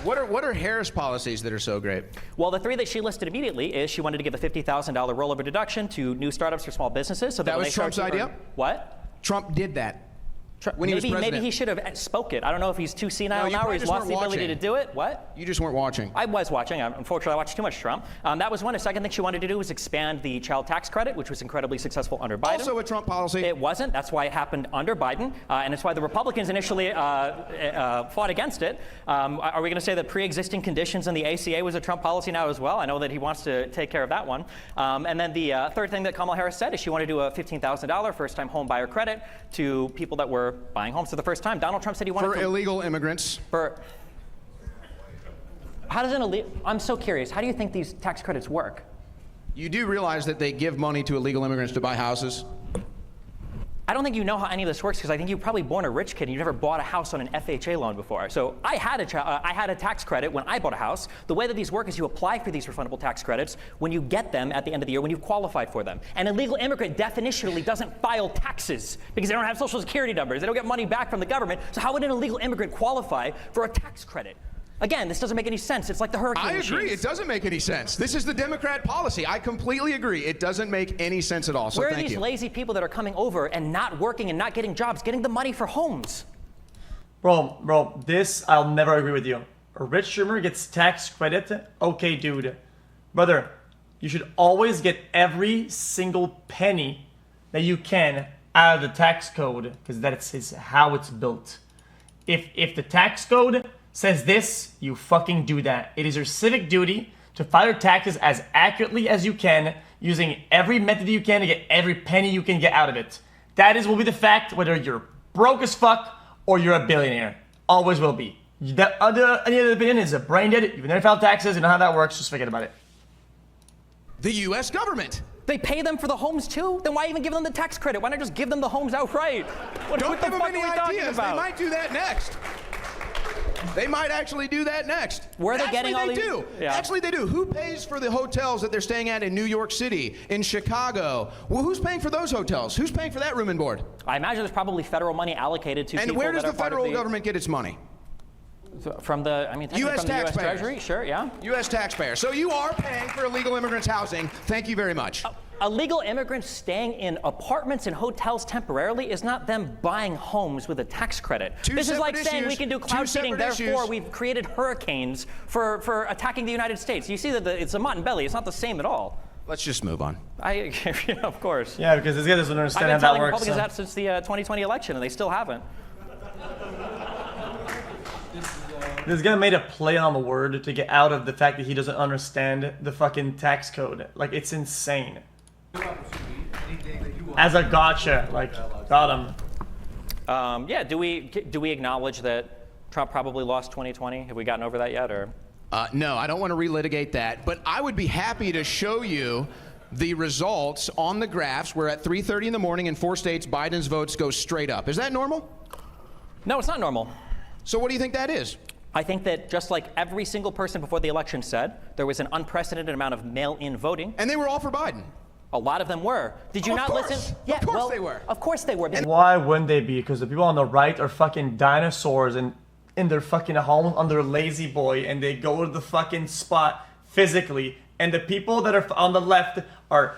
What are Harris policies that are so great? Well, the three that she listed immediately is she wanted to give a $50,000 rollover deduction to new startups for small businesses. So that was Trump's idea? What? Trump did that. When he was Maybe president. he should have spoke it. I don't know if he's too senile now or he's lost the ability to do it. What? You just weren't watching. I was watching. Unfortunately, I watched too much Trump. That was one. The second thing she wanted to do was expand the child tax credit, which was incredibly successful under Biden. Also a Trump policy. It wasn't. That's why it happened under Biden, and it's why the Republicans initially fought against it. Are we going to say that pre-existing conditions in the ACA was a Trump policy now as well? I know that he wants to take care of that one. And then the third thing that Kamala Harris said is she wanted to do a $15,000 first-time home buyer credit to people that were buying homes for the first time. Donald Trump said he wanted for illegal immigrants. How does I'm so curious. How do you think these tax credits work? You do realize that they give money to illegal immigrants to buy houses? I don't think you know how any of this works because I think you're probably born a rich kid and you never bought a house on an FHA loan before. So I had a tax credit when I bought a house. The way that these work is you apply for these refundable tax credits when you get them at the end of the year when you've qualified for them. An illegal immigrant definitionally doesn't file taxes because they don't have social security numbers. They don't get money back from the government. So how would an illegal immigrant qualify for a tax credit? Again, this doesn't make any sense. It's like the hurricane I agree. machines. It doesn't make any sense. This is the Democrat policy. I completely agree. It doesn't make any sense at all. So Where are thank these you. lazy people that are coming over and not working and not getting jobs, getting the money for homes? Bro, this I'll never agree with you. A rich streamer gets tax credit. Okay, dude. Brother, you should always get every single penny that you can out of the tax code because that's how it's built. If the tax code says this, you fucking do that. It is your civic duty to file your taxes as accurately as you can, using every method you can to get every penny you can get out of it. That will be the fact, whether you're broke as fuck or you're a billionaire. Always will be. Any other opinion is a brain dead. You've never filed taxes, you know how that works, just forget about it. The U.S. government. They pay them for the homes too? Then why even give them the tax credit? Why not just give them the homes outright? What Don't the give them fuck any are we talking ideas. about? They might do that next. They might actually do that next. Where are they getting all these? Yeah. Actually, they do. Who pays for the hotels that they're staying at in New York City, in Chicago? Well, who's paying for those hotels? Who's paying for that room and board? I imagine there's probably federal money allocated to people And where does that the are part of federal government get its money? From the, U.S. from the U.S. taxpayers. Treasury? Sure, yeah. U.S. taxpayers. So you are paying for illegal immigrants' housing. Thank you very much. Illegal immigrants staying in apartments and hotels temporarily is not them buying homes with a tax credit. This is like saying we can do cloud seeding, therefore we've created hurricanes for attacking the United States. You see that it's a mutton and belly. It's not the same at all. Let's just move on. Of course. Yeah, because this guy doesn't understand how I've been that telling works. Republicans that since the 2020 election, and they still haven't. This guy made a play on the word to get out of the fact that he doesn't understand the fucking tax code. Like, it's insane. As a gotcha, like, got him. Yeah, do we acknowledge that Trump probably lost 2020? Have we gotten over that yet, or? No, I don't want to relitigate that, but I would be happy to show you the results on the graphs where at 3:30 in the morning in 4 states, Biden's votes go straight up. Is that normal? No, it's not normal. So what do you think that is? I think that just like every single person before the election said, there was an unprecedented amount of mail-in voting. And they were all for Biden. A lot of them were. Did you Of not course. listen? Of course they were. Of course they were. Why wouldn't they be? Because the people on the right are fucking dinosaurs and in their fucking home on their lazy boy, and they go to the fucking spot physically. And the people that are on the left are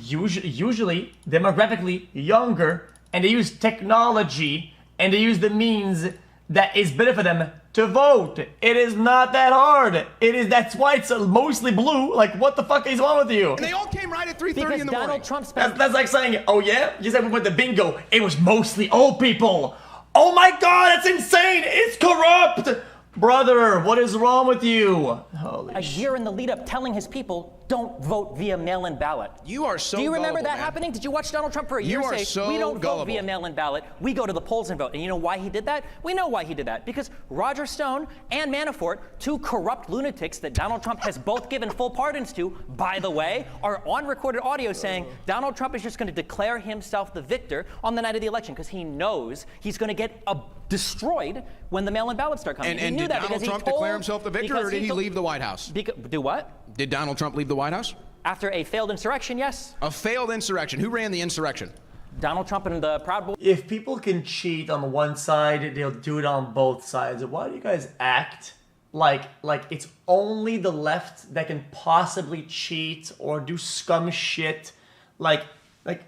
usually demographically younger, and they use technology and they use the means that is better for them to vote. It is not that hard. That's why it's mostly blue. Like, what the fuck is wrong with you? And they all came right at 3:30 Because in the morning. Donald Trump spent That's like saying, oh yeah? You said we went to bingo. It was mostly old people. Oh my god, that's insane. It's corrupt. Brother, what is wrong with you? Holy a shit. year in the lead up telling his people, don't vote via mail-in ballot. You are so Do you remember gullible, that man. happening? Did you watch Donald Trump for a year You are say, so we don't vote gullible. via mail-in ballot, we go to the polls and vote? And you know why he did that? We know why he did that. Because Roger Stone and Manafort, two corrupt lunatics that Donald Trump has both given full pardons to, by the way, are on recorded audio saying Donald Trump is just going to declare himself the victor on the night of the election because he knows he's going to get destroyed when the mail-in ballots start coming. And he knew did that Donald because he Trump told, declare himself the victor, because or did he told- leave the White House? Do what? Did Donald Trump leave the White House? After a failed insurrection, yes. A failed insurrection. Who ran the insurrection? Donald Trump and the Proud Boys. If people can cheat on one side, they'll do it on both sides. Why do you guys act like it's only the left that can possibly cheat or do scum shit? Like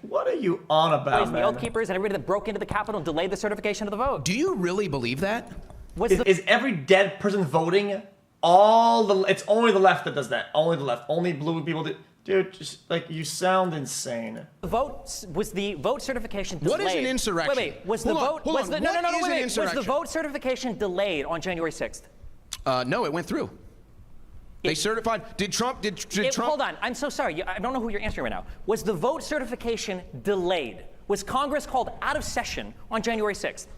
what are you on about, The man? Oath Keepers and everybody that broke into the Capitol and delayed the certification of the vote. Do you really believe that? Is every dead person voting? It's only the left that does that. Only the left. Only blue people do. Dude, just like you sound insane. Was the vote certification delayed? What is an insurrection? Wait. Was the Hold vote? on, hold on. No, What is an wait. Was the insurrection? vote certification delayed on January 6th? No, it went through. They certified. Did Trump? Did Trump? Hold on. I'm so sorry. I don't know who you're answering right now. Was the vote certification delayed? Was Congress called out of session on January 6th?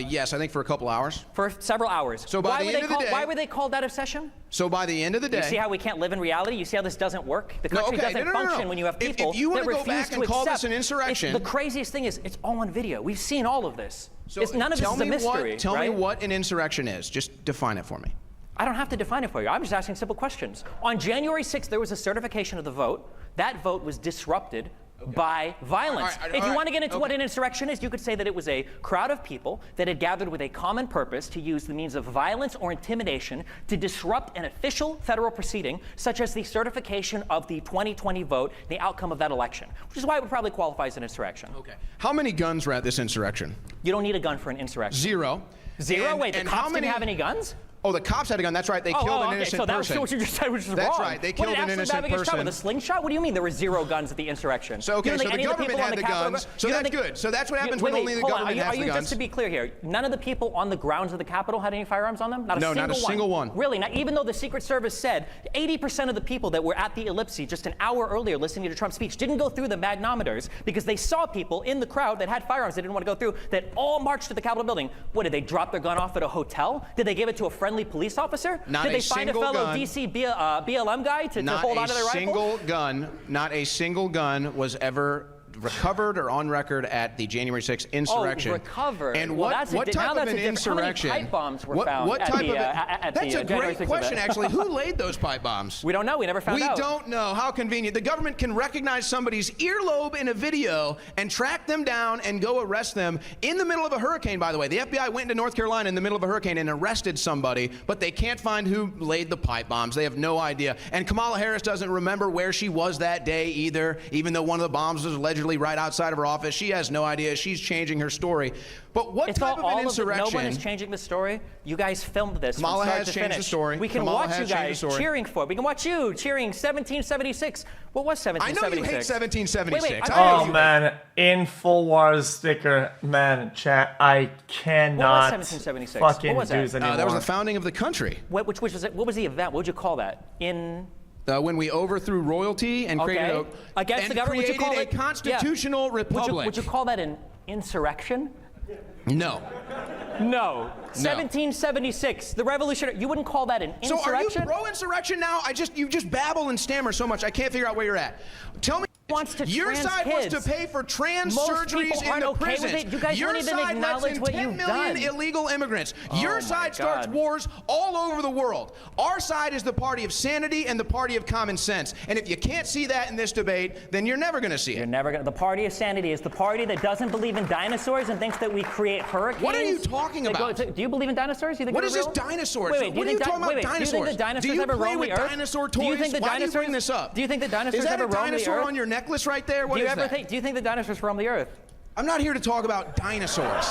Yes, I think for a couple hours. For several hours. So by the end of the day- Why were they called out of session? So by the end of the day, You see how we can't live in reality? You see how this doesn't work? The No, country okay. doesn't No, no, no, function no. when you have If people you wanna that go refuse back to and call this accept. an insurrection- The craziest thing is, it's all on video. We've seen all of this. So None of this is a mystery, Tell right? me what an insurrection is. Just define it for me. I don't have to define it for you. I'm just asking simple questions. On January 6th, there was a certification of the vote. That vote was disrupted by violence. All right, If you all want to right, get into what an insurrection is, you could say that it was a crowd of people that had gathered with a common purpose to use the means of violence or intimidation to disrupt an official federal proceeding, such as the certification of the 2020 vote, the outcome of that election, which is why it would probably qualify as an insurrection. Okay. How many guns were at this insurrection? You don't need a gun for an insurrection. Zero. Zero? Wait, the and cops how many didn't have any guns? Oh, the cops had a gun. That's right. They killed an okay. innocent So that person. was what you just said, which is wrong. That's right. They killed an innocent Shot with a person. slingshot? What do you mean there were zero guns at the insurrection? So, okay, You don't so think the any of government people on had the Capitol guns, were- so you don't that's think- good. So that's what happens Wait, when only the hold on. government has the Are you, guns. just to be clear here, none of the people on the grounds of the Capitol had any firearms on them? Not a No, single not a single one. Really? Not even though the Secret Service said 80% of the people that were at the Ellipse just an hour earlier listening to Trump's speech didn't go through the magnometers because they saw people in the crowd that had firearms they didn't want to go through that all marched to the Capitol building. What, did they drop their gun off at a hotel? Did they give it to a friendly police officer? Not did a they find a single fellow gun. DC BLM guy to hold onto their rifle? Not a single gun was ever recovered or on record at the January 6th insurrection. Oh, recovered. And Well, what, that's a what di- now type that's of a an different- how many insurrection? pipe bombs were what, found what at type the, of at That's the, a January great 6th question, event? actually. Who laid those pipe bombs? We don't know. We never found out. We don't know. How convenient. The government can recognize somebody's earlobe in a video and track them down and go arrest them in the middle of a hurricane, by the way. The FBI went into North Carolina in the middle of a hurricane and arrested somebody, but they can't find who laid the pipe bombs. They have no idea. And Kamala Harris doesn't remember where she was that day either, even though one of the bombs was allegedly right outside of her office. She has no idea. She's changing her story. But what It's type of all an insurrection? No one is changing the story. You guys filmed this Kamala from start has to changed finish. the story. We can Kamala watch has you changed the guys story. cheering for it. We can watch you cheering 1776. What was I know 1776? you hate 1776. Wait, I know Oh you- man, InfoWars sticker, man, chat. I cannot 1776? fucking What was do that? this anymore. That was the founding of the country. What was the event? What would you call that? When we overthrew royalty and created Okay. Against the government, would you created call a it constitutional republic. Would you call that an insurrection? No. No. 1776, the revolutionary. You wouldn't call that an So are you insurrection? pro-insurrection now? You just babble and stammer so much. I can't figure out where you're at. Tell me. Wants to Your trans side wants kids. to pay for trans Most surgeries people in aren't the okay with prisons. it. You guys Your don't even side acknowledge lets in what 10 you've million done. illegal immigrants. Your my side starts God. wars all over the world. Our side is the party of sanity and the party of common sense. And if you can't see that in this debate, then you're never going to see You're it. never gonna. The party of sanity is the party that doesn't believe in dinosaurs and thinks that we create hurricanes. What are you talking that go- about? do you believe in dinosaurs? You think What they're is this real? dinosaurs? Wait, do What are you think talking about Do you think dinosaurs? the dinosaurs Do you ever play roam with the earth? dinosaur Do you toys? think the Why do you dinosaurs bring this up? Do you think the dinosaurs Is that ever a roam the dinosaur earth? on your necklace right there? What Do you is ever that? think? Do you think the dinosaurs roamed the earth? I'm not here to talk about dinosaurs.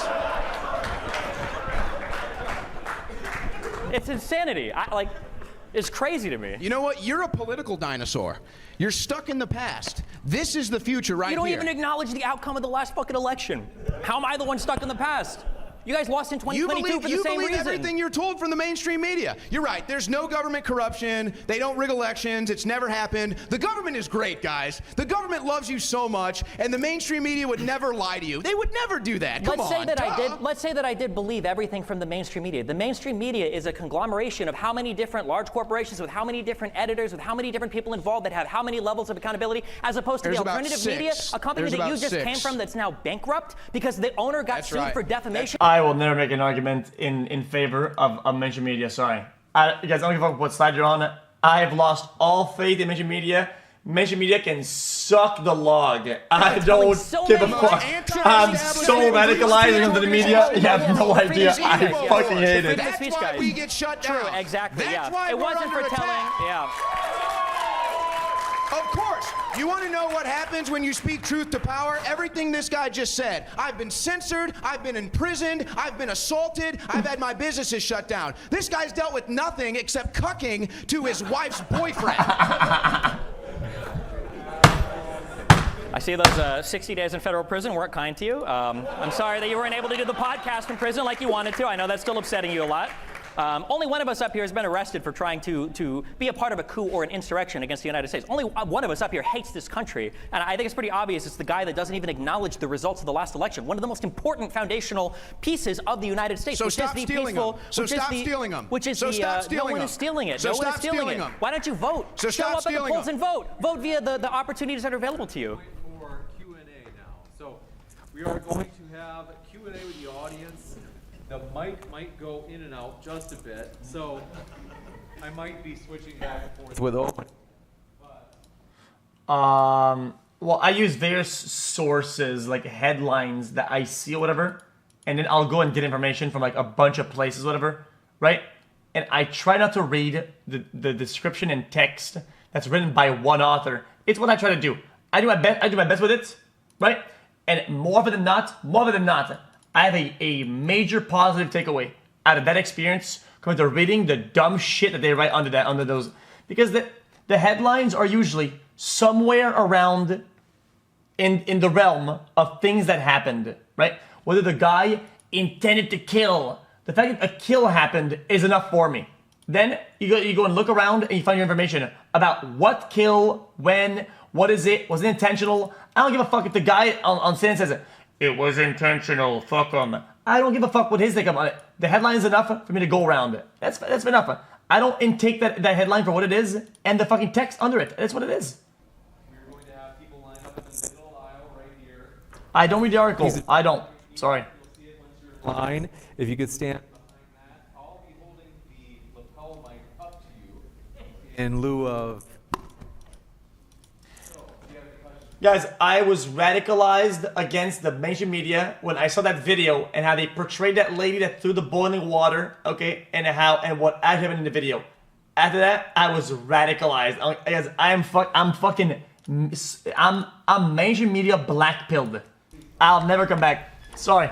It's insanity. It's crazy to me. You know what? You're a political dinosaur. You're stuck in the past. This is the future right here. You don't even acknowledge the outcome of the last fucking election. How am I the one stuck in the past? You guys lost in 2022 for the same reason. You believe everything you're told from the mainstream media. You're right. There's no government corruption. They don't rig elections. It's never happened. The government is great, guys. The government loves you so much, and the mainstream media would never lie to you. They would never do that. Come on. Let's say that I did believe everything from the mainstream media. The mainstream media is a conglomeration of how many different large corporations with how many different editors, with how many different people involved that have how many levels of accountability, as opposed to the alternative media, a company that you just came from that's now bankrupt because the owner got sued for defamation. I will never make an argument in favor of mainstream media. Sorry. You guys, I don't give a fuck what side you're on. I have lost all faith in mainstream media. Mainstream media can suck the log. I don't give a fuck. I'm so radicalizing into the media. You have no idea. I fucking hate it. That's why we get shut down. True, exactly. That's Yeah. why It we're wasn't under for telling. attack. Yeah. Of course. You want to know what happens when you speak truth to power? Everything this guy just said. I've been censored. I've been imprisoned. I've been assaulted. I've had my businesses shut down. This guy's dealt with nothing except cucking to his wife's boyfriend. I see those 60 days in federal prison weren't kind to you. I'm sorry that you weren't able to do the podcast from prison like you wanted to. I know that's still upsetting you a lot. Only one of us up here has been arrested for trying to be a part of a coup or an insurrection against the United States. Only one of us up here hates this country. And I think it's pretty obvious it's the guy that doesn't even acknowledge the results of the last election. One of the most important foundational pieces of the United States. So which stop is the stealing peaceful, them. So stop stealing them. Which is so the, stop stealing no one them. is stealing it. So no one is stop stealing stealing it. them. Why don't you vote? So Show stop up at the stealing polls them. and vote. Vote via the opportunities that are available to you. For Q&A now. So we are going to have Q&A with the audience. The mic might go in and out just a bit, so I might be switching back and forth with Owen. Well, I use various sources, like headlines that I see or whatever, and then I'll go and get information from like a bunch of places, whatever, right? And I try not to read the description and text that's written by one author. It's what I try to do. I do my best with it, right? And more often than not, I have a major positive takeaway out of that experience coming to reading the dumb shit that they write under those, because the headlines are usually somewhere around in the realm of things that happened, right? Whether the guy intended to kill, the fact that a kill happened is enough for me. Then you go and look around and you find your information about what kill, when, what is it, was it intentional? I don't give a fuck if the guy on CNN says it was intentional, fuck him. I don't give a fuck what his take about it. The headline is enough for me to go around it. That's enough. I don't intake that headline for what it is and the fucking text under it. That's what it is. We're going to have people line up in the middle aisle right here. I don't read the article. I don't. Sorry. You'll see it once you're in line. If you could stand behind that, I'll be holding the lapel mic up to you in lieu of. Guys, I was radicalized against the mainstream media when I saw that video and how they portrayed that lady that threw the boiling water, okay, and what actually happened in the video. After that, I was radicalized. Guys, I'm mainstream media blackpilled. I'll never come back. Sorry.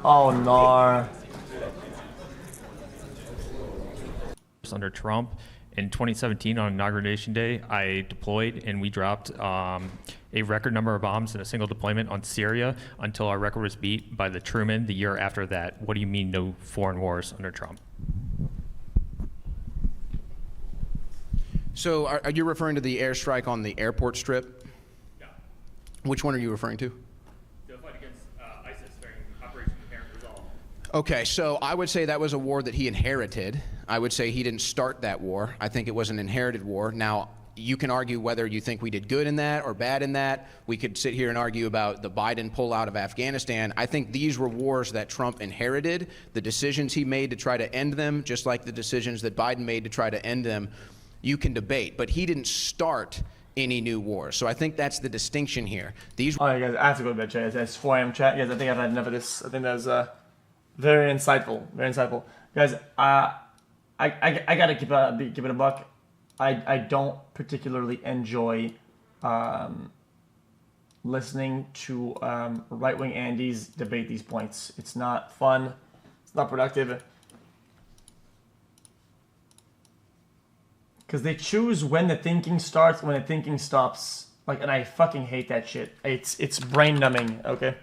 Oh no. Under Trump in 2017 on Inauguration Day, I deployed and we dropped a record number of bombs in a single deployment on Syria until our record was beat by the Truman the year after that. What do you mean no foreign wars under Trump? So are you referring to the airstrike on the airport strip? Yeah. Which one are you referring to? The fight against ISIS during Operation Inherent Resolve. Okay, so I would say that was a war that he inherited. I would say he didn't start that war. I think it was an inherited war. Now, you can argue whether you think we did good in that or bad in that. We could sit here and argue about the Biden pullout of Afghanistan. I think these were wars that Trump inherited. The decisions he made to try to end them, just like the decisions that Biden made to try to end them, you can debate. But he didn't start any new wars. So I think that's the distinction here. These All right, guys, I have to go to bed, chat. It's 4 a.m. chat. Guys, I think I've had enough of this. I think that was very insightful. Very insightful. Guys, I gotta keep it a buck. I don't particularly enjoy listening to right-wing Andys debate these points. It's not fun. It's not productive. Because they choose when the thinking starts, when the thinking stops. Like, and I fucking hate that shit. It's brain numbing, okay?